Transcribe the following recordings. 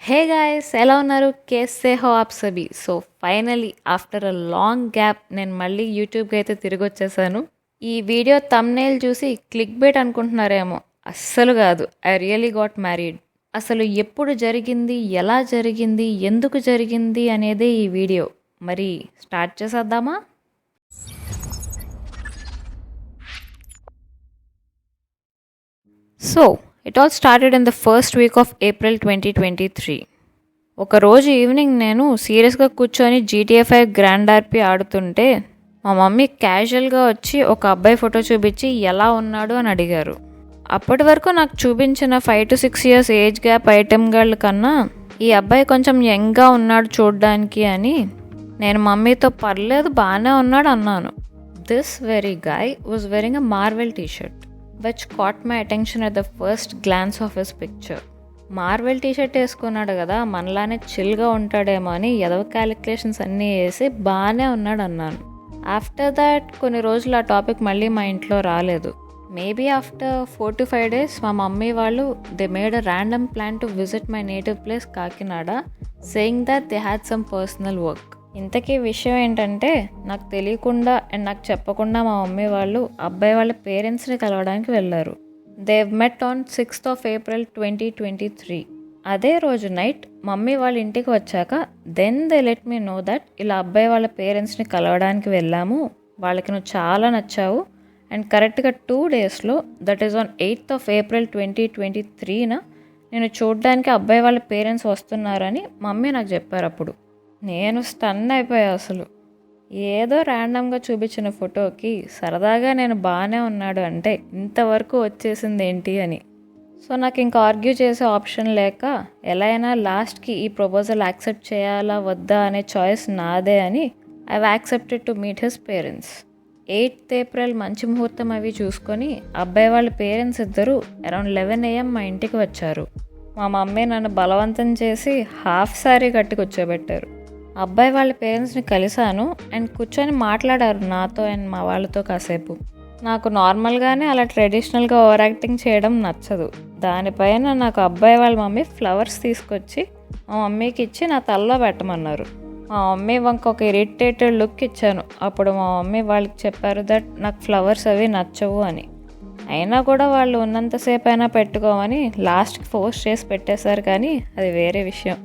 Hey guys, ఎలా ఉన్నారు? కేసే హో ఆప్ సభీ. So finally after a long gap నేను మళ్ళీ యూట్యూబ్కి అయితే తిరిగి వచ్చేసాను. ఈ వీడియో తమ్నైల్ చూసి క్లిక్ బైట్ అనుకుంటున్నారేమో. అస్సలు కాదు. I really got married. అసలు ఎప్పుడు జరిగింది, ఎలా జరిగింది, ఎందుకు జరిగింది అనేదే ఈ వీడియో. మరి స్టార్ట్ చేసేద్దామా? So it all started in the first week of April 2023. ఒకరోజు ఈవినింగ్ నేను సీరియస్గా కూర్చొని GTA 5 గ్రాండ్ ఆర్పీ ఆడుతుంటే మా మమ్మీ క్యాజువల్గా వచ్చి ఒక అబ్బాయి ఫోటో చూపించి ఎలా ఉన్నాడు అని అడిగారు. అప్పటి వరకు నాకు చూపించిన 5 to 6 years age gap item girl కన్నా ఈ అబ్బాయి కొంచెం యంగ్గా ఉన్నాడు చూడ్డానికి అని నేను మమ్మీతో పర్లేదు బాగానే ఉన్నాడు అన్నాను. This very guy was wearing a Marvel T-shirt which caught my attention at the first glance of his picture. Marvel T-shirt వేసుకున్నాడు కదా, మనలానే చిల్గా ఉంటాడేమో అని ఎదవ క్యాలిక్యులేషన్స్ అన్నీ వేసి బాగానే ఉన్నాడు అన్నాను. ఆఫ్టర్ దాట్ కొన్ని రోజులు ఆ టాపిక్ మళ్ళీ మా ఇంట్లో రాలేదు. మేబీ ఆఫ్టర్ 4 to 5 days మా మమ్మీ వాళ్ళు they made a random plan to visit my native place Kakinada, saying that they had some personal work. ఇంతకీ విషయం ఏంటంటే నాకు తెలియకుండా అండ్ నాకు చెప్పకుండా మా మమ్మీ వాళ్ళు అబ్బాయి వాళ్ళ పేరెంట్స్ని కలవడానికి వెళ్ళారు. Dev met on 6th of April 2023. అదే రోజు నైట్ మమ్మీ వాళ్ళ ఇంటికి వచ్చాక then they let me know that ఇలా అబ్బాయి వాళ్ళ పేరెంట్స్ని కలవడానికి వెళ్ళాము, వాళ్ళకి నువ్వు చాలా నచ్చావు అండ్ కరెక్ట్గా 2 daysలో that is on 8th of April 2023న నేను చూడడానికి అబ్బాయి వాళ్ళ పేరెంట్స్ వస్తున్నారని మమ్మీ నాకు చెప్పారు. అప్పుడు నేను స్టన్ అయిపోయా. అసలు ఏదో ర్యాండమ్గా చూపించిన ఫోటోకి సరదాగా నేను బాగానే ఉన్నాడు అంటే ఇంతవరకు వచ్చేసింది ఏంటి అని. సో నాకు ఇంకా ఆర్గ్యూ చేసే ఆప్షన్ లేక ఎలా అయినా లాస్ట్కి ఈ ప్రపోజల్ యాక్సెప్ట్ చేయాలా వద్దా అనే చాయిస్ నాదే అని I accepted to meet his parents. 8th April మంచి ముహూర్తం అవి చూసుకొని అబ్బాయి వాళ్ళ పేరెంట్స్ ఇద్దరు అరౌండ్ 11 AM మా ఇంటికి వచ్చారు. మా మమ్మీ నన్ను బలవంతం చేసి హాఫ్ సారీ కట్టి కూర్చోబెట్టారు. అబ్బాయి వాళ్ళ పేరెంట్స్ని కలిశాను అండ్ కూర్చొని మాట్లాడారు నాతో అండ్ మా వాళ్ళతో కాసేపు. నాకు నార్మల్గానే అలా ట్రెడిషనల్గా ఓవర్ యాక్టింగ్ చేయడం నచ్చదు. దానిపైన నాకు అబ్బాయి వాళ్ళ మమ్మీ ఫ్లవర్స్ తీసుకొచ్చి మా మమ్మీకి ఇచ్చి నా తలలో పెట్టమన్నారు. మా మమ్మీ వంక ఒక ఇరిటేటెడ్ లుక్ ఇచ్చాను. అప్పుడు మా మమ్మీ వాళ్ళకి చెప్పారు దట్ నాకు ఫ్లవర్స్ అవి నచ్చవు అని. అయినా కూడా వాళ్ళు ఉన్నంతసేపు అయినా పెట్టుకోమని లాస్ట్కి ఫోర్స్ చేసి పెట్టేశారు. కానీ అది వేరే విషయం.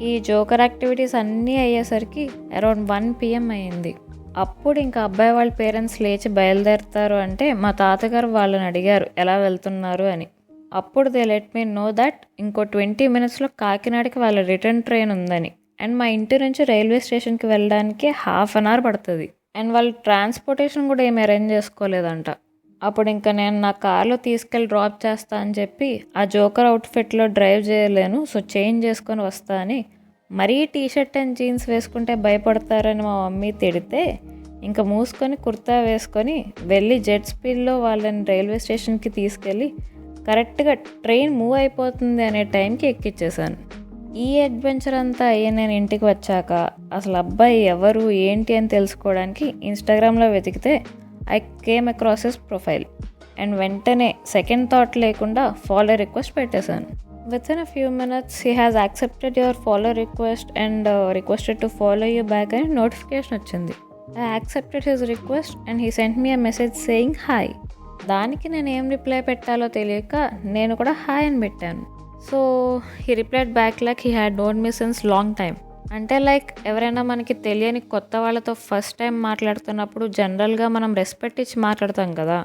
ఈ జోకర్ యాక్టివిటీస్ అన్నీ అయ్యేసరికి అరౌండ్ 1 PM అయ్యింది. అప్పుడు ఇంకా అబ్బాయి వాళ్ళ పేరెంట్స్ లేచి బయలుదేరుతారు అంటే మా తాతగారు వాళ్ళని అడిగారు ఎలా వెళ్తున్నారు అని. అప్పుడు they let me know that ఇంకో 20 minutesలో కాకినాడకి వాళ్ళ రిటర్న్ ట్రైన్ ఉందని అండ్ మా ఇంటి నుంచి రైల్వే స్టేషన్కి వెళ్ళడానికి 1/2 hour పడుతుంది అండ్ వాళ్ళు ట్రాన్స్పోర్టేషన్ కూడా ఏమి అరేంజ్ చేసుకోలేదంట. అప్పుడు ఇంకా నేను నా కార్లో తీసుకెళ్ళి డ్రాప్ చేస్తా అని చెప్పి ఆ జోకర్ అవుట్ఫిట్లో డ్రైవ్ చేయలేను, సో చేంజ్ చేసుకొని వస్తా అని మరీ టీషర్ట్ అండ్ జీన్స్ వేసుకుంటే భయపడతారని మా మమ్మీ తిడితే ఇంకా మూసుకొని కుర్తా వేసుకొని వెళ్ళి జెట్ స్పీడ్లో వాళ్ళని రైల్వే స్టేషన్కి తీసుకెళ్ళి కరెక్ట్గా ట్రైన్ మూవ్ అయిపోతుంది అనే టైంకి ఎక్కిచ్చేసాను. ఈ అడ్వెంచర్ అంతా అయ్యి నేను ఇంటికి వచ్చాక అసలు అబ్బాయి ఎవరు ఏంటి అని తెలుసుకోవడానికి ఇన్స్టాగ్రామ్లో వెతికితే I came across his profile and వెంటనే సెకండ్ థాట్ లేకుండా ఫాలో రిక్వెస్ట్ పెట్టేశాను. With in a few minutes he has accepted your follow request and requested to follow you back అని నోటిఫికేషన్ వచ్చింది. I accepted his request and he sent me a message saying hi. దానికి నేను ఏం reply పెట్టాలో తెలియక నేను కూడా hi అని పెట్టాను. So he replied back like he had known me since long time. అంటే లైక్ ఎవరైనా మనకి తెలియని కొత్త వాళ్ళతో ఫస్ట్ టైం మాట్లాడుతున్నప్పుడు జనరల్గా మనం రెస్పెక్ట్ ఇచ్చి మాట్లాడతాం కదా,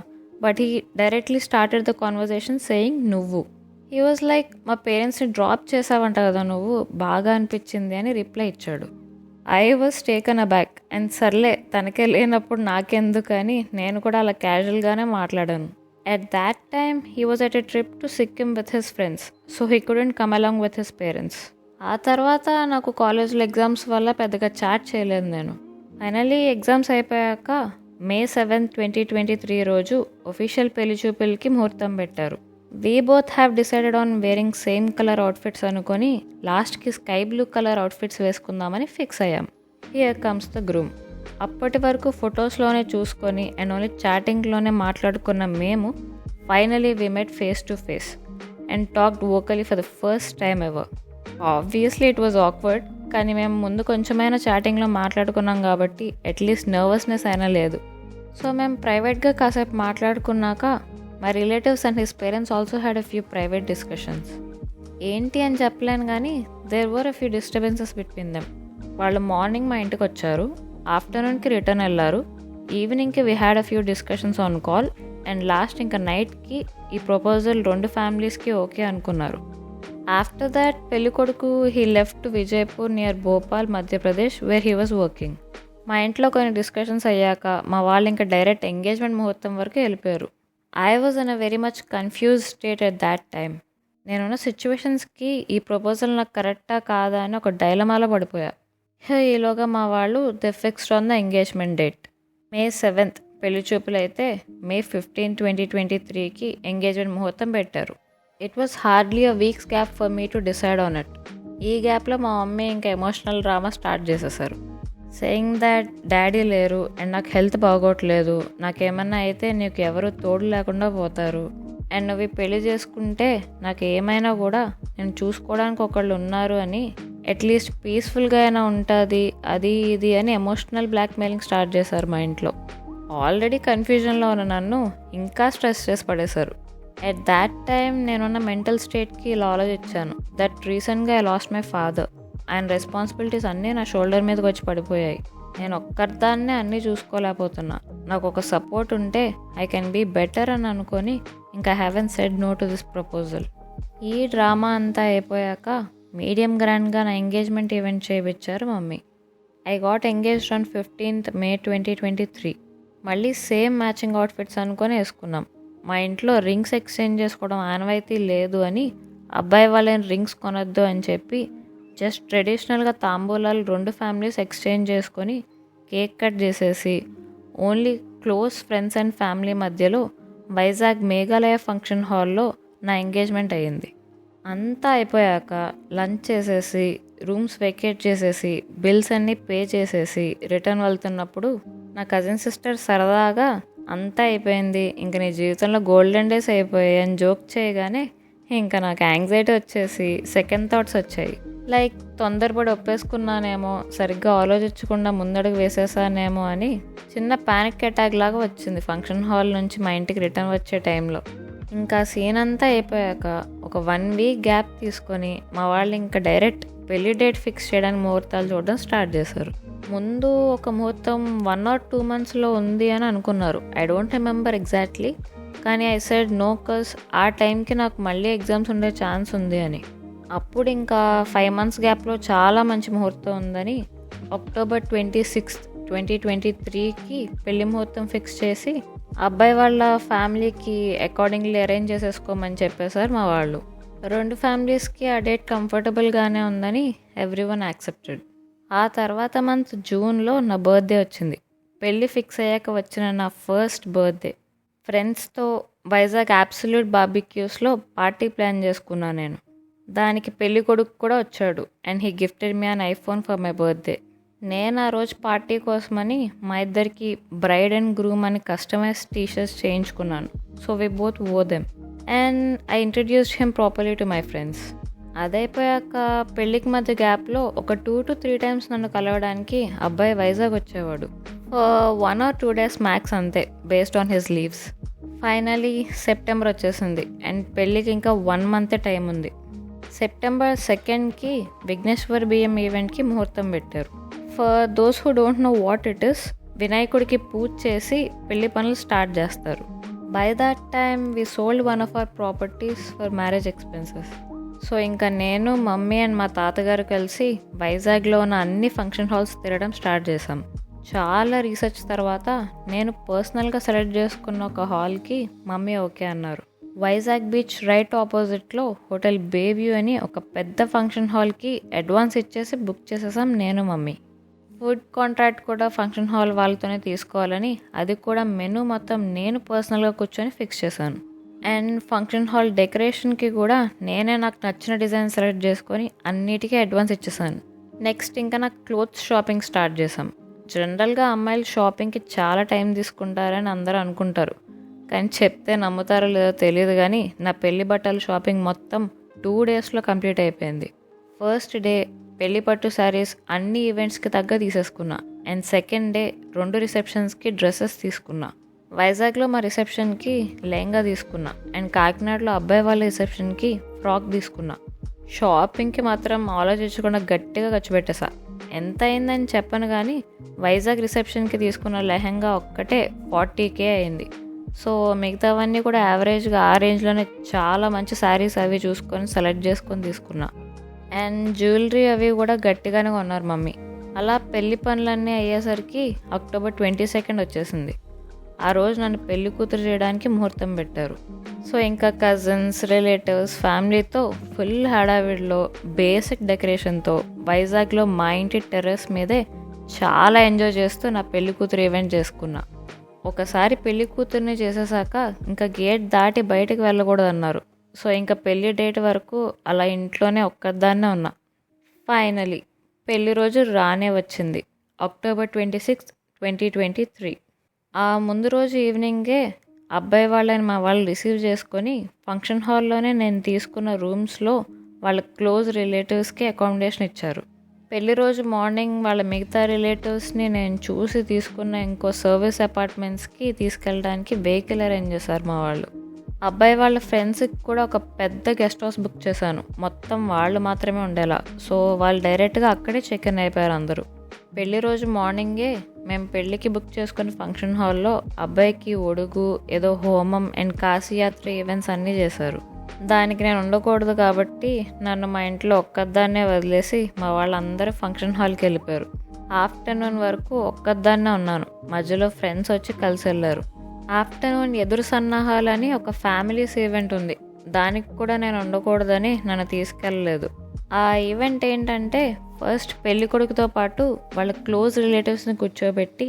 but he directly started the conversation saying నువ్వు. హీ వాజ్ లైక్ మా పేరెంట్స్ని డ్రాప్ చేసావంట కదా నువ్వు, బాగా అనిపించింది అని రిప్లై ఇచ్చాడు. I was taken a back and సర్లే తనకే లేనప్పుడు నాకెందుకు అని నేను కూడా అలా క్యాజువల్గానే మాట్లాడాను. At that time, he was at a trip to Sikkim with his friends, so he couldn't come along with his parents. ఆ తర్వాత నాకు కాలేజ్లో ఎగ్జామ్స్ వల్ల పెద్దగా చాట్ చేయలేదు నేను. ఫైనల్లీ ఎగ్జామ్స్ అయిపోయాక May 7, 2023 రోజు ఒఫీషియల్ పెళ్లి చూపులకి ముహూర్తం పెట్టారు. We both have decided on wearing same colour outfits అనుకొని లాస్ట్కి స్కై బ్లూ కలర్ అవుట్ఫిట్స్ వేసుకుందామని ఫిక్స్ అయ్యాం. Here comes the groom. అప్పటి వరకు ఫొటోస్లోనే చూసుకొని అండ్ ఓన్లీ చాటింగ్లోనే మాట్లాడుకున్న మేము finally we met face to face and talked vocally for the first time ever. Obviously it was awkward, కానీ మేము ముందు కొంచెమైనా చాటింగ్లో మాట్లాడుకున్నాం కాబట్టి అట్లీస్ట్ నర్వస్నెస్ అయినా లేదు. సో మేము ప్రైవేట్గా కాసేపు మాట్లాడుకున్నాక my relatives and his parents also had a few private discussions. ఏంటి అని చెప్పలేను కానీ there were a few disturbances between them. వాళ్ళు మార్నింగ్ మా ఇంటికి వచ్చారు, ఆఫ్టర్నూన్కి రిటర్న్ వెళ్ళారు, ఈవినింగ్కి we had a few discussions on call, and last ఇంకా నైట్కి ఈ ప్రపోజల్ 2 ఫ్యామిలీస్కి ఓకే అనుకున్నారు. ఆఫ్టర్ దాట్ పెళ్ళికొడుకు he left to Vijaypur near Bhopal Madhya Pradesh where he was working. మా ఇంట్లో కొన్ని డిస్కషన్స్ అయ్యాక మా వాళ్ళు ఇంకా డైరెక్ట్ ఎంగేజ్మెంట్ ముహూర్తం వరకు వెళ్ళిపోయారు. I was in a very much confuse state at that time. నేనున్న సిచ్యువేషన్స్కి ఈ ప్రపోజల్ నాకు కరెక్టా కాదా అని ఒక డైలమాలో పడిపోయా. ఈలోగా మా వాళ్ళు they fixed on the engagement date. May 7th పెళ్లి చూపులు అయితే May 15, 2023కి ఎంగేజ్మెంట్ ముహూర్తం పెట్టారు. It was hardly a weeks gap for me to decide on it. ఈ గ్యాప్లో మా మమ్మీ ఇంకా ఎమోషనల్ డ్రామా స్టార్ట్ చేసేసారు, సేయింగ్ దట్ డాడీ లేరు అండ్ నాకు హెల్త్ బాగోట్లేదు, నాకేమన్నా అయితే నీకు ఎవరు తోడు లేకుండా పోతారు, అండ్ నువ్వు పెళ్లి చేసుకుంటే నాకు ఏమైనా కూడా నేను చూసుకోవడానికి ఒకళ్ళు ఉన్నారు అని, అట్లీస్ట్ పీస్ఫుల్గా అయినా ఉంటుంది అది ఇది అని ఎమోషనల్ బ్లాక్మెయిలింగ్ స్టార్ట్ చేశారు మా ఇంట్లో. ఆల్రెడీ కన్ఫ్యూజన్లో ఉన్న నన్ను ఇంకా స్ట్రెస్ చేసి పడేశారు. ఎట్ దాట్ టైం నేనున్న మెంటల్ స్టేట్కి ఇలా ఆలోచించాను దట్ రీసెంట్గా ఐ లాస్ట్ మై ఫాదర్. ఆయన రెస్పాన్సిబిలిటీస్ అన్నీ నా షోల్డర్ మీదకి వచ్చి పడిపోయాయి. నేను ఒక్కరిదాన్నే అన్నీ చూసుకోలేకపోతున్నా. నాకు ఒక సపోర్ట్ ఉంటే ఐ కెన్ బీ బెటర్ అని అనుకొని ఇంకా haven't said no to this proposal. ఈ డ్రామా అంతా అయిపోయాక మీడియం గ్రాండ్గా నా ఎంగేజ్మెంట్ ఈవెంట్ చేయించారు mummy. I got engaged on 15th May 2023. మళ్ళీ సేమ్ మ్యాచింగ్ అవుట్ఫిట్స్ అనుకొని వేసుకున్నాం. మా ఇంట్లో రింగ్స్ ఎక్స్చేంజ్ చేసుకోవడం ఆనవాయితీ లేదు అని, అబ్బాయి వాళ్ళని రింగ్స్ కొనొద్దు అని చెప్పి జస్ట్ ట్రెడిషనల్గా తాంబూలాలు 2 ఫ్యామిలీస్ ఎక్స్చేంజ్ చేసుకొని కేక్ కట్ చేసేసి only close friends and family మధ్యలో వైజాగ్ మేఘాలయ ఫంక్షన్ హాల్లో నా ఎంగేజ్మెంట్ అయ్యింది. అంతా అయిపోయాక లంచ్ చేసేసి రూమ్స్ వెకేట్ చేసేసి బిల్స్ అన్నీ పే చేసేసి రిటర్న్ వెళ్తున్నప్పుడు నా కజిన్ సిస్టర్ సరదాగా అంతా అయిపోయింది, ఇంక నీ జీవితంలో గోల్డెన్ డేస్ అయిపోయాయి అని జోక్ చేయగానే ఇంకా నాకు యాంగ్జైటీ వచ్చేసి సెకండ్ థాట్స్ వచ్చాయి. లైక్ తొందరపడి ఒప్పేసుకున్నానేమో, సరిగ్గా ఆలోచించకుండా ముందడుగు వేసేసానేమో అని చిన్న ప్యానిక్ అటాక్ లాగా వచ్చింది ఫంక్షన్ హాల్ నుంచి మా ఇంటికి రిటర్న్ వచ్చే టైంలో. ఇంకా సీన్ అంతా అయిపోయాక ఒక 1 week గ్యాప్ తీసుకొని మా వాళ్ళు ఇంకా డైరెక్ట్ పెళ్లి డేట్ ఫిక్స్ చేయడానికి ముహూర్తాలు చూడడం స్టార్ట్ చేశారు. ముందు ఒక ముహూర్తం 1 or 2 monthsలో ఉంది అని అనుకున్నారు. ఐ డోంట్ రిమెంబర్ ఎగ్జాక్ట్లీ, కానీ ఐ సెడ్ నో కస్ ఆ టైంకి నాకు మళ్ళీ ఎగ్జామ్స్ ఉండే ఛాన్స్ ఉంది అని. అప్పుడు ఇంకా 5 months గ్యాప్లో చాలా మంచి ముహూర్తం ఉందని October 26th 2023కి పెళ్లి ముహూర్తం ఫిక్స్ చేసి అబ్బాయి వాళ్ళ ఫ్యామిలీకి అకార్డింగ్లీ అరేంజ్ చేసేసుకోమని చెప్పేశారు మా వాళ్ళు. 2 ఫ్యామిలీస్కి ఆ డేట్ కంఫర్టబుల్గానే ఉందని ఎవ్రీవన్ యాక్సెప్టెడ్. ఆ తర్వాత మంత్ జూన్లో నా బర్త్డే వచ్చింది. పెళ్ళి ఫిక్స్ అయ్యాక వచ్చిన నా ఫస్ట్ బర్త్డే. ఫ్రెండ్స్తో వైజాగ్ అబ్సల్యూట్ బార్బిక్యూస్లో పార్టీ ప్లాన్ చేసుకున్నాను నేను. దానికి పెళ్లి కొడుకు కూడా వచ్చాడు and he gifted me an iPhone for my birthday. నేను ఆ రోజు పార్టీ కోసమని మా ఇద్దరికి బ్రైడ్ అండ్ గ్రూమ్ అని కస్టమైజ్ టీషర్ట్స్ చేయించుకున్నాను. So we both wore them and I introduced him properly to my friends. అదైపోయాక పెళ్ళికి మధ్య గ్యాప్లో ఒక 2 to 3 times నన్ను కలవడానికి అబ్బాయి వైజాగ్ వచ్చేవాడు. 1 or 2 days మ్యాక్స్ అంతే, based on his leaves. Finally September వచ్చేసింది అండ్ పెళ్ళికి ఇంకా 1 month టైం ఉంది. September 2nd విఘ్నేశ్వర్ బియ్యం ఈవెంట్కి ముహూర్తం పెట్టారు. For those who don't know what it is, వినాయకుడికి పూజ చేసి పెళ్లి పనులు స్టార్ట్ చేస్తారు. By that time we sold one of our properties for marriage expenses. So ఇంకా నేను, మమ్మీ అండ్ మా తాతగారు కలిసి వైజాగ్లో ఉన్న అన్ని ఫంక్షన్ హాల్స్ తిరగడం స్టార్ట్ చేశాం. చాలా రీసెర్చ్ తర్వాత నేను పర్సనల్గా సెలెక్ట్ చేసుకున్న ఒక హాల్కి మమ్మీ ఓకే అన్నారు. వైజాగ్ బీచ్ రైట్ ఆపోజిట్లో హోటల్ బేవ్యూ అని ఒక పెద్ద ఫంక్షన్ హాల్కి అడ్వాన్స్ ఇచ్చేసి బుక్ చేసేసాం నేను, మమ్మీ. ఫుడ్ కాంట్రాక్ట్ కూడా ఫంక్షన్ హాల్ వాళ్ళతోనే తీసుకోవాలని, అది కూడా మెనూ మొత్తం నేను పర్సనల్గా కూర్చొని ఫిక్స్ చేశాను. అండ్ ఫంక్షన్ హాల్ డెకరేషన్కి కూడా నేనే నాకు నచ్చిన డిజైన్ సెలెక్ట్ చేసుకొని అన్నిటికీ అడ్వాన్స్ ఇచ్చేసాను. నెక్స్ట్ ఇంకా నాకు క్లోత్స్ షాపింగ్ స్టార్ట్ చేసాం. జనరల్గా అమ్మాయిలు షాపింగ్కి చాలా టైం తీసుకుంటారని అందరూ అనుకుంటారు, కానీ చెప్తే నమ్ముతారో లేదో తెలియదు కానీ నా పెళ్లి బట్టల షాపింగ్ మొత్తం 2 daysలో కంప్లీట్ అయిపోయింది. ఫస్ట్ డే పెళ్లి పట్టు శారీస్ అన్ని ఈవెంట్స్కి తగ్గ తీసేసుకున్నా. అండ్ సెకండ్ డే 2 రిసెప్షన్స్కి డ్రెస్సెస్ తీసుకున్నా. వైజాగ్లో మా రిసెప్షన్కి లెహంగా తీసుకున్నా. అండ్ కాకినాడలో అబ్బాయి వాళ్ళ రిసెప్షన్కి ఫ్రాక్ తీసుకున్నా. షాపింగ్కి మాత్రం ఆలోచించకుండా గట్టిగా ఖర్చు పెట్టేసా. ఎంత అయిందని చెప్పను కానీ వైజాగ్ రిసెప్షన్కి తీసుకున్న లెహంగా ఒక్కటే 40K అయింది. సో మిగతావన్నీ కూడా యావరేజ్గా ఆ రేంజ్లోనే చాలా మంచి శారీస్ అవి చూసుకొని సెలెక్ట్ చేసుకొని తీసుకున్నా. అండ్ జ్యువెలరీ అవి కూడా గట్టిగానే కొన్నారు మమ్మీ. అలా పెళ్లి పనులన్నీ అయ్యేసరికి అక్టోబర్ 22 వచ్చేసింది. ఆ రోజు నన్ను పెళ్లి కూతురు చేయడానికి ముహూర్తం పెట్టారు. సో ఇంకా కజిన్స్, రిలేటివ్స్, ఫ్యామిలీతో ఫుల్ హడావిడిలో బేసిక్ డెకరేషన్తో వైజాగ్లో మా ఇంటి టెర్రస్ మీదే చాలా ఎంజాయ్ చేస్తూ నా పెళ్లి కూతురు ఈవెంట్ చేసుకున్నా. ఒకసారి పెళ్లి కూతుర్ని చేసేసాక ఇంకా గేట్ దాటి బయటకు వెళ్ళకూడదన్నారు. సో ఇంకా పెళ్లి డేట్ వరకు అలా ఇంట్లోనే ఒక్కదాన్నే ఉన్నా. ఫైనలీ పెళ్లి రోజు రానే వచ్చింది, అక్టోబర్ 26, 2023. ఆ ముందు రోజు ఈవినింగే అబ్బాయి వాళ్ళని మా వాళ్ళు రిసీవ్ చేసుకొని ఫంక్షన్ హాల్లోనే నేను తీసుకున్న రూమ్స్లో వాళ్ళ క్లోజ్ రిలేటివ్స్కి అకామిడేషన్ ఇచ్చారు. పెళ్లి రోజు మార్నింగ్ వాళ్ళ మిగతా రిలేటివ్స్ని నేను చూసి తీసుకున్న ఇంకో సర్వీస్ అపార్ట్మెంట్స్కి తీసుకెళ్ళడానికి వెహికల్ అరేంజ్ చేశారు మా వాళ్ళు. అబ్బాయి వాళ్ళ ఫ్రెండ్స్కి కూడా ఒక పెద్ద గెస్ట్ హౌస్ బుక్ చేశాను, మొత్తం వాళ్ళు మాత్రమే ఉండేలా. సో వాళ్ళు డైరెక్ట్గా అక్కడే చెక్ ఇన్ అయిపోయారు అందరూ. పెళ్లి రోజు మార్నింగే మేము పెళ్ళికి బుక్ చేసుకున్న ఫంక్షన్ హాల్లో అబ్బాయికి ఒడుగు, ఏదో హోమం అండ్ కాశీయాత్ర ఈవెంట్స్ అన్నీ చేశారు. దానికి నేను ఉండకూడదు కాబట్టి నన్ను మా ఇంట్లో ఒక్కదాన్నే వదిలేసి మా వాళ్ళందరూ ఫంక్షన్ హాల్కి వెళ్ళిపోయారు. ఆఫ్టర్నూన్ వరకు ఒక్కదాన్నే ఉన్నాను. మధ్యలో ఫ్రెండ్స్ వచ్చి కలిసి వెళ్ళారు. ఆఫ్టర్నూన్ ఎదురు సన్నాహాలని ఒక ఫ్యామిలీస్ ఈవెంట్ ఉంది, దానికి కూడా నేను ఉండకూడదని నన్ను తీసుకెళ్ళలేదు. ఆ ఈవెంట్ ఏంటంటే ఫస్ట్ పెళ్లి కొడుకుతో పాటు వాళ్ళ క్లోజ్ రిలేటివ్స్ని కూర్చోబెట్టి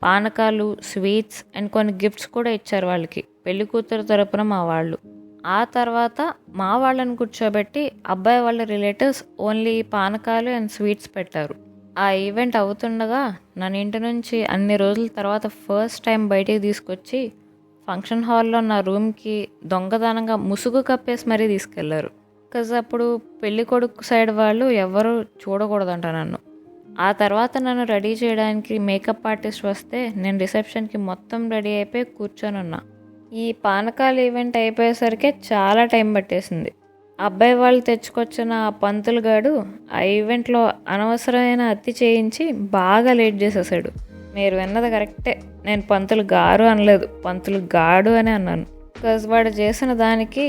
పానకాలు, స్వీట్స్ అండ్ కొన్ని గిఫ్ట్స్ కూడా ఇచ్చారు వాళ్ళకి, పెళ్లి కూతురు తరపున మా వాళ్ళు. ఆ తర్వాత మా వాళ్ళని కూర్చోబెట్టి అబ్బాయి వాళ్ళ relatives only Panakalu and sweets పెట్టారు. ఆ ఈవెంట్ అవుతుండగా నన్ను ఇంటి నుంచి అన్ని రోజుల తర్వాత ఫస్ట్ టైం బయటికి తీసుకొచ్చి ఫంక్షన్ హాల్లో నా రూమ్కి దొంగతనంగా ముసుగు కప్పేసి మరీ తీసుకెళ్లారు. బికాజ్ అప్పుడు పెళ్లి కొడుకు సైడ్ వాళ్ళు ఎవరు చూడకూడదంట నన్ను. ఆ తర్వాత నన్ను రెడీ చేయడానికి మేకప్ ఆర్టిస్ట్ వస్తే నేను రిసెప్షన్కి మొత్తం రెడీ అయిపోయి కూర్చొని ఉన్నా. ఈ పానకాల ఈవెంట్ అయిపోయేసరికి చాలా టైం పట్టేసింది. అబ్బాయి వాళ్ళు తెచ్చుకొచ్చిన ఆ పంతులు గాడు ఆ ఈవెంట్లో అనవసరమైన అతి చేయించి బాగా లేట్ చేసేసాడు. మీరు విన్నది కరెక్టే, నేను పంతులు గారు అనలేదు, పంతులు గాడు అని అన్నాను. బికాజ్ వాడు చేసిన దానికి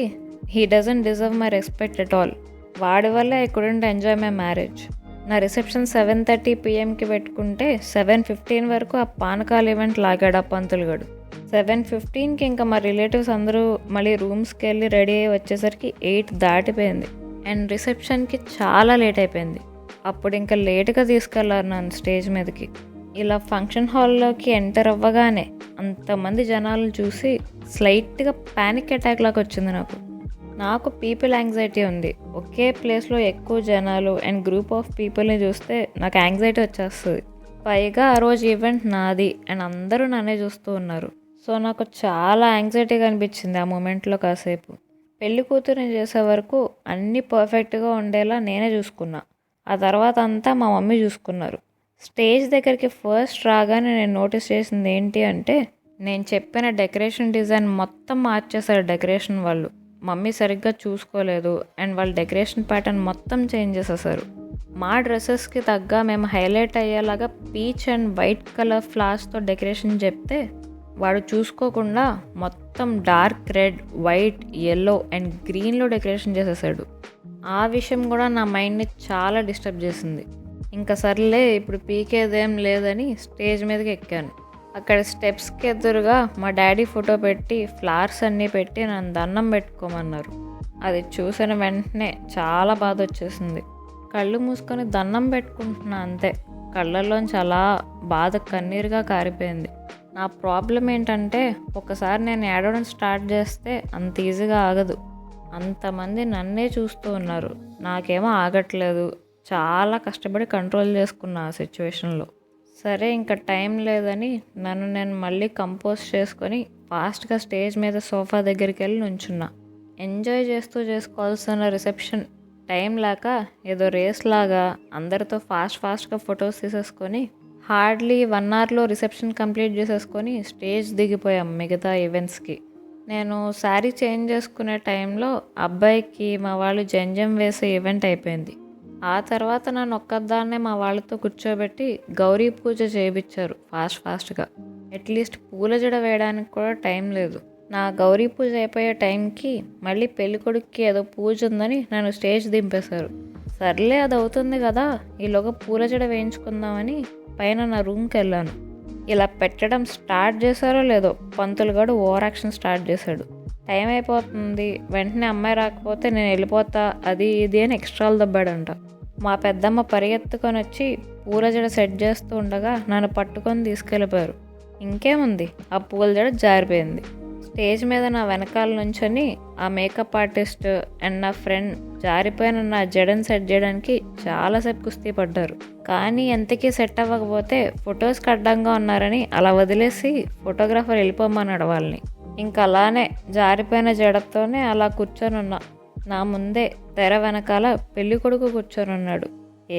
he doesn't deserve my respect at all. వాడి వల్ల I couldn't enjoy my marriage. నా రిసెప్షన్ 7:30 PM పెట్టుకుంటే 7:15 వరకు ఆ పానకాల ఈవెంట్ లాగాడు ఆ పంతులు గాడు. 7:15కి ఇంకా మా రిలేటివ్స్ అందరూ మళ్ళీ రూమ్స్కి వెళ్ళి రెడీ అయ్యి వచ్చేసరికి 8 దాటిపోయింది. అండ్ రిసెప్షన్కి చాలా లేట్ అయిపోయింది. అప్పుడు ఇంకా లేట్గా తీసుకెళ్లారు నన్ను స్టేజ్ మీదకి. ఇలా ఫంక్షన్ హాల్లోకి ఎంటర్ అవ్వగానే అంతమంది జనాలను చూసి స్లైట్గా ప్యానిక్ అటాక్ లాగా వచ్చింది నాకు పీపుల్ యాంగ్జైటీ ఉంది. ఒకే ప్లేస్లో ఎక్కువ జనాలు అండ్ గ్రూప్ ఆఫ్ పీపుల్ని చూస్తే నాకు యాంగ్జైటీ వచ్చేస్తుంది. పైగా ఆ రోజు ఈవెంట్ నాది అండ్ అందరూ నన్నే చూస్తూ ఉన్నారు. సో నాకు చాలా యాంగ్జైటీగా అనిపించింది ఆ మూమెంట్లో. కాసేపు పెళ్లి కూతురుని చేసే వరకు అన్నీ పర్ఫెక్ట్గా ఉండేలా నేనే చూసుకున్నా. ఆ తర్వాత అంతా మా మమ్మీ చూసుకున్నారు. స్టేజ్ దగ్గరికి ఫస్ట్ రాగానే నేను నోటీస్ చేసింది ఏంటి అంటే నేను చెప్పిన డెకరేషన్ డిజైన్ మొత్తం మార్చేశారు డెకరేషన్ వాళ్ళు. మమ్మీ సరిగ్గా చూసుకోలేదు అండ్ వాళ్ళ డెకరేషన్ ప్యాటర్న్ మొత్తం చేంజ్ చేసేసారు. మా డ్రెస్సెస్కి తగ్గ మేము హైలైట్ అయ్యేలాగా పీచ్ అండ్ వైట్ కలర్ ఫ్లవర్స్తో డెకరేషన్ చెప్తే వాడు చూసుకోకుండా మొత్తం dark red, white, yellow and గ్రీన్లో డెకరేషన్ చేసేసాడు. ఆ విషయం కూడా నా మైండ్ని చాలా డిస్టర్బ్ చేసింది. ఇంకా సర్లే ఇప్పుడు పీకేదేం లేదని స్టేజ్ మీదకి ఎక్కాను. అక్కడ స్టెప్స్కి ఎదురుగా మా డాడీ ఫోటో పెట్టి ఫ్లవర్స్ అన్నీ పెట్టి నన్ను దండం పెట్టుకోమన్నారు. అది చూసిన వెంటనే చాలా బాధ వచ్చేసింది. కళ్ళు మూసుకొని దండం పెట్టుకుంటున్నా అంతే. కళ్ళల్లోంచి అలా బాధ కన్నీరుగా కారిపోయింది. నా ప్రాబ్లం ఏంటంటే ఒకసారి నేను ఏడవడం స్టార్ట్ చేస్తే అంత ఈజీగా ఆగదు. అంతమంది నన్నే చూస్తూ ఉన్నారు, నాకేమో ఆగట్లేదు. చాలా కష్టపడి కంట్రోల్ చేసుకున్నా ఆ సిచ్యువేషన్లో. సరే ఇంకా టైం లేదని నన్ను నేను మళ్ళీ కంపోజ్ చేసుకొని ఫాస్ట్గా స్టేజ్ మీద సోఫా దగ్గరికి వెళ్ళి నుంచున్నా. ఎంజాయ్ చేస్తూ చేసుకోవాల్సిన రిసెప్షన్ టైం లేక ఏదో రేస్ లాగా అందరితో ఫాస్ట్గా ఫొటోస్ తీసేసుకొని హార్డ్లీ 1 అవర్లో రిసెప్షన్ కంప్లీట్ చేసేసుకొని స్టేజ్ దిగిపోయాం మిగతా ఈవెంట్స్కి. నేను శారీ చేంజ్ చేసుకునే టైంలో అబ్బాయికి మా వాళ్ళు జంజం వేసే ఈవెంట్ అయిపోయింది. ఆ తర్వాత నన్ను ఒక్కదాన్నే మా వాళ్ళతో కూర్చోబెట్టి గౌరీ పూజ చేయించారు ఫాస్ట్గా. అట్లీస్ట్ పూల జడ వేయడానికి కూడా టైం లేదు. నా గౌరీ పూజ అయిపోయే టైంకి మళ్ళీ పెళ్ళికొడుక్కి ఏదో పూజ ఉందని నన్ను స్టేజ్ దింపేశారు. సర్లే అది అవుతుంది కదా, ఈలోగా పూల జడ వేయించుకుందామని పైన నా రూమ్కి వెళ్ళాను. ఇలా పెట్టడం స్టార్ట్ చేశారో లేదో పంతులు గడు ఓవర్ యాక్షన్ స్టార్ట్ చేశాడు. టైం అయిపోతుంది, వెంటనే అమ్మాయి రాకపోతే నేను వెళ్ళిపోతా, అది ఇది అని ఎక్స్ట్రాలు దబ్బాడంట. మా పెద్దమ్మ పరిగెత్తుకొని వచ్చి పూల జడ సెట్ చేస్తూ ఉండగా నన్ను పట్టుకొని తీసుకెళ్ళిపోయారు. ఇంకేముంది, ఆ పూల జడ జారిపోయింది. స్టేజ్ మీద నా వెనకాల నుంచొని ఆ మేకప్ ఆర్టిస్ట్ అండ్ నా ఫ్రెండ్ జారిపోయిన నా జడని సెట్ చేయడానికి చాలాసేపు కుస్తీ పడ్డారు. కానీ ఎంతకీ సెట్ అవ్వకపోతే ఫొటోస్కి అడ్డంగా ఉన్నారని అలా వదిలేసి ఫోటోగ్రాఫర్ వెళ్ళిపోమన్నాడు వాళ్ళని. ఇంకా అలానే జారిపోయిన జడతోనే అలా కూర్చొని ఉన్నా. నా ముందే తెర వెనకాల పెళ్లి కొడుకు కూర్చొని ఉన్నాడు.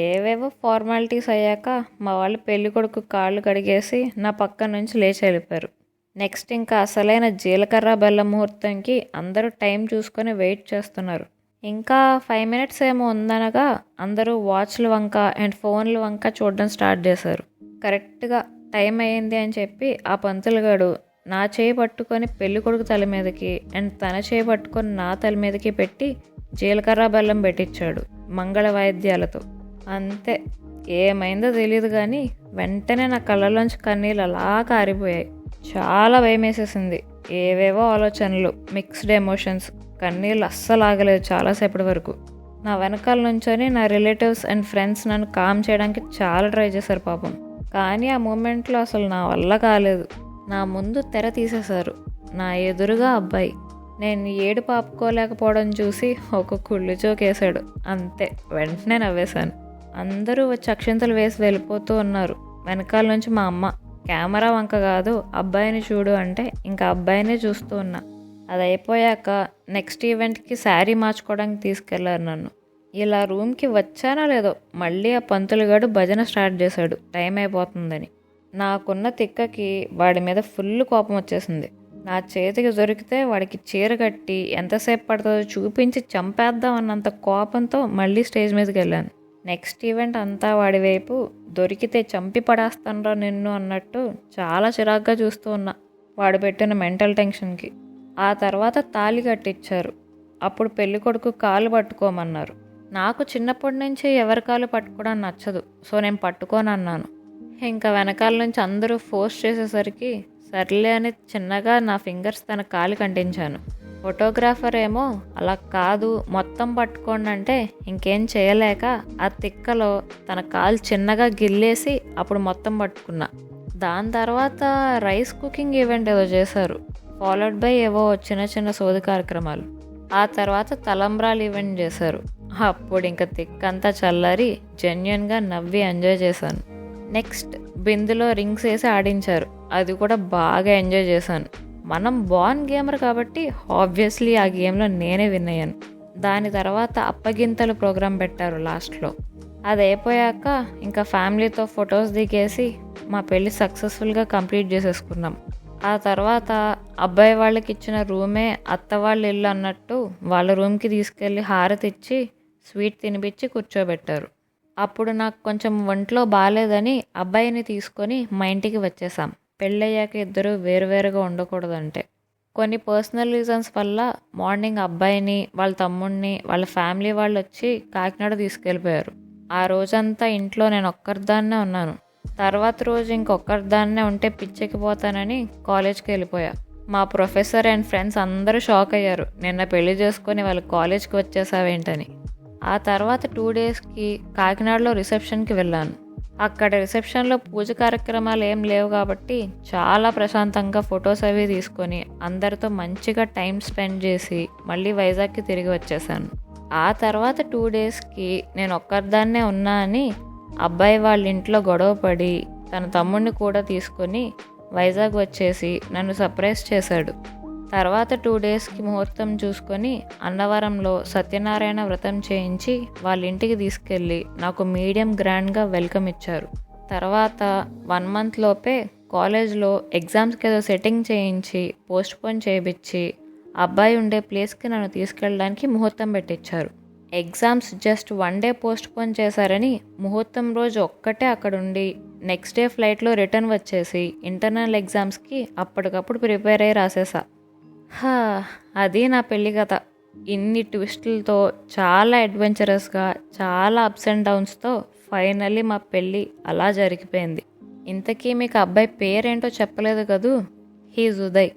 ఏవేవో ఫార్మాలిటీస్ అయ్యాక మా వాళ్ళు పెళ్లి కొడుకు కాళ్ళు కడిగేసి నా పక్క నుంచి లేచి వెళ్ళిపోయారు. నెక్స్ట్ ఇంకా అసలైన జీలకర్ర బెల్లం ముహూర్తంకి అందరూ టైం చూసుకొని వెయిట్ చేస్తున్నారు. ఇంకా 5 minutes ఏమో ఉందనగా అందరూ వాచ్ల వంక అండ్ ఫోన్ల వంక చూడడం స్టార్ట్ చేశారు. కరెక్ట్గా టైం అయ్యింది అని చెప్పి ఆ పంతులుగాడు నా చేయి పట్టుకొని పెళ్లి కొడుకు తల మీదకి అండ్ తన చేయి పట్టుకొని నా తల మీదకి పెట్టి జీలకర్ర బెల్లం పెట్టించాడు మంగళ వాయిద్యాలతో. అంతే, ఏమైందో తెలియదు కానీ వెంటనే నా కళ్ళలోంచి కన్నీళ్ళు అలా కారిపోయాయి. చాలా భయం వేసేసింది. ఏవేవో ఆలోచనలు, మిక్స్డ్ ఎమోషన్స్, కన్నీళ్ళు అస్సలు ఆగలేదు చాలాసేపటి వరకు. నా వెనకాల నుంచొని నా రిలేటివ్స్ అండ్ ఫ్రెండ్స్ నన్ను కామ్ చేయడానికి చాలా ట్రై చేశారు పాపం. కానీ ఆ మూమెంట్లో అసలు నా వల్ల కాలేదు. నా ముందు తెర తీసేశారు, నా ఎదురుగా అబ్బాయి. నేను ఏడుపు ఆపుకోలేకపోవడం చూసి ఒక కుళ్ళు జోకేశాడు. అంతే, వెంటనే నవ్వేశాను. అందరూ వచ్చి అక్షింతలు వేసి వెళ్ళిపోతూ ఉన్నారు. వెనకాల నుంచి మా అమ్మ కెమెరా వంక కాదు అబ్బాయిని చూడు అంటే ఇంకా అబ్బాయినే చూస్తూ ఉన్నా. అది అయిపోయాక నెక్స్ట్ ఈవెంట్కి శారీ మార్చుకోవడానికి తీసుకెళ్లారు నన్ను. ఇలా రూమ్కి వచ్చానో లేదో మళ్ళీ ఆ పంతులుగాడు భజన స్టార్ట్ చేశాడు టైం అయిపోతుందని. నాకున్న తిక్కకి వాడి మీద ఫుల్ కోపం వచ్చేసింది. నా చేతికి దొరికితే వాడికి చీర కట్టి ఎంతసేపు పడుతుందో చూపించి చంపేద్దాం అన్నంత కోపంతో మళ్ళీ స్టేజ్ మీదకి వెళ్ళాను. నెక్స్ట్ ఈవెంట్ అంతా వాడి వైపు దొరికితే చంపి పడేస్తానరా నిన్ను అన్నట్టు చాలా చిరాగ్గా చూస్తూ ఉన్నా వాడు పెట్టిన మెంటల్ టెన్షన్కి. ఆ తర్వాత తాళి కట్టించారు. అప్పుడు పెళ్లి కొడుకు కాలు పట్టుకోమన్నారు. నాకు చిన్నప్పటి నుంచి ఎవరి కాలు పట్టుకోవడం నచ్చదు, సో నేను పట్టుకోను అన్నాను. ఇంకా వెనకాల నుంచి అందరూ ఫోర్స్ చేసేసరికి సర్లే అని చిన్నగా నా ఫింగర్స్ తన కాలు కంటించాను. ఫోటోగ్రాఫర్ ఏమో అలా కాదు మొత్తం పట్టుకోండి అంటే ఇంకేం చేయలేక ఆ తిక్కలో తన కాలు చిన్నగా గిల్లేసి అప్పుడు మొత్తం పట్టుకున్నా. దాని తర్వాత రైస్ కుకింగ్ ఈవెంట్ ఏదో చేశారు, ఫాలోడ్ బై ఏవో చిన్న సోది కార్యక్రమాలు. ఆ తర్వాత తలంబ్రాలు ఈవెంట్ చేశారు. అప్పుడు ఇంకా తిక్కంతా చల్లారి జెన్యున్గా నవ్వి ఎంజాయ్ చేశాను. నెక్స్ట్ బిందులో రింగ్స్ వేసి ఆడించారు, అది కూడా బాగా ఎంజాయ్ చేశాను. మనం బాన్ గేమర్ కాబట్టి ఆబ్వియస్లీ ఆ గేమ్లో నేనే విన్ అయ్యాను. దాని తర్వాత అప్పగింతలు ప్రోగ్రాం పెట్టారు లాస్ట్లో. అది అయిపోయాక ఇంకా ఫ్యామిలీతో ఫొటోస్ దిగేసి మా పెళ్ళి సక్సెస్ఫుల్గా కంప్లీట్ చేసేసుకున్నాం. ఆ తర్వాత అబ్బాయి వాళ్ళకి ఇచ్చిన రూమే అత్త వాళ్ళ ఇల్లు అన్నట్టు వాళ్ళ రూమ్కి తీసుకెళ్ళి హారతి ఇచ్చి స్వీట్ తినిపించి కూర్చోబెట్టారు. అప్పుడు నాకు కొంచెం ఒంట్లో బాగాలేదని అబ్బాయిని తీసుకొని మా ఇంటికి వచ్చేసాం. పెళ్ళయ్యాక ఇద్దరు వేరువేరుగా ఉండకూడదంటే కొన్ని పర్సనల్ రీజన్స్ వల్ల మార్నింగ్ అబ్బాయిని వాళ్ళ తమ్ముడిని వాళ్ళ ఫ్యామిలీ వాళ్ళు వచ్చి కాకినాడ తీసుకెళ్ళిపోయారు. ఆ రోజంతా ఇంట్లో నేను ఒక్కరిదాన్నే ఉన్నాను. తర్వాత రోజు ఇంకొక్కరిదాన్నే ఉంటే పిచ్చెక్కిపోతానని కాలేజ్కి వెళ్ళిపోయా. మా ప్రొఫెసర్ అండ్ ఫ్రెండ్స్ అందరూ షాక్ అయ్యారు, నిన్న పెళ్లి చేసుకొని వాళ్ళు కాలేజ్కి వచ్చేసావేంటని. ఆ తర్వాత 2 daysకి కాకినాడలో రిసెప్షన్కి వెళ్ళాను. అక్కడ రిసెప్షన్లో పూజ కార్యక్రమాలు ఏం లేవు కాబట్టి చాలా ప్రశాంతంగా ఫొటోస్ అవి తీసుకొని అందరితో మంచిగా టైం స్పెండ్ చేసి మళ్ళీ వైజాగ్కి తిరిగి వచ్చేసాను. ఆ తర్వాత 2 daysకి నేను ఒక్కరిదాన్నే ఉన్నా అని అబ్బాయి వాళ్ళ ఇంట్లో గొడవ పడి తన తమ్ముడిని కూడా తీసుకొని వైజాగ్ వచ్చేసి నన్ను సర్ప్రైజ్ చేశాడు. తర్వాత 2 డేస్కి ముహూర్తం చూసుకొని అన్నవరంలో సత్యనారాయణ వ్రతం చేయించి వాళ్ళ ఇంటికి తీసుకెళ్ళి నాకు మీడియం గ్రాండ్గా వెల్కమ్ ఇచ్చారు. తర్వాత 1 మంత్ లోపే కాలేజ్లో ఎగ్జామ్స్కి ఏదో సెట్టింగ్ చేయించి పోస్ట్పోన్ చేయించి అబ్బాయి ఉండే ప్లేస్కి నన్ను తీసుకెళ్ళడానికి ముహూర్తం పెట్టించారు. ఎగ్జామ్స్ జస్ట్ 1 డే పోస్ట్పోన్ చేశారని ముహూర్తం రోజు ఒక్కటే అక్కడ ఉండి నెక్స్ట్ డే ఫ్లైట్లో రిటర్న్ వచ్చేసి ఇంటర్నల్ ఎగ్జామ్స్కి అప్పటికప్పుడు ప్రిపేర్ అయ్యి రాసేసా. అది నా పెళ్లి కథ. ఇన్ని ట్విస్టులతో, చాలా అడ్వెంచరస్గా, చాలా అప్స్ అండ్ డౌన్స్తో ఫైనల్లీ మా పెళ్ళి అలా జరిగిపోయింది. ఇంతకీ మీకు అబ్బాయి పేరేంటో చెప్పలేదు కదూ. He's Uday,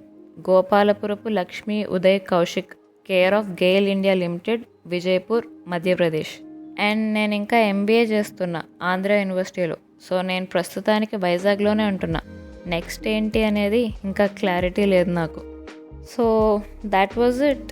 Gopalapurapu Lakshmi Uday Kaushik, care of GAIL India limited, Vijaypur, Madhya Pradesh. And నేను ఇంకా ఎంబీఏ చేస్తున్నా ఆంధ్ర యూనివర్సిటీలో. సో నేను ప్రస్తుతానికి వైజాగ్లోనే ఉంటున్నా. నెక్స్ట్ ఏంటి అనేది ఇంకా క్లారిటీ లేదు నాకు. So that was it.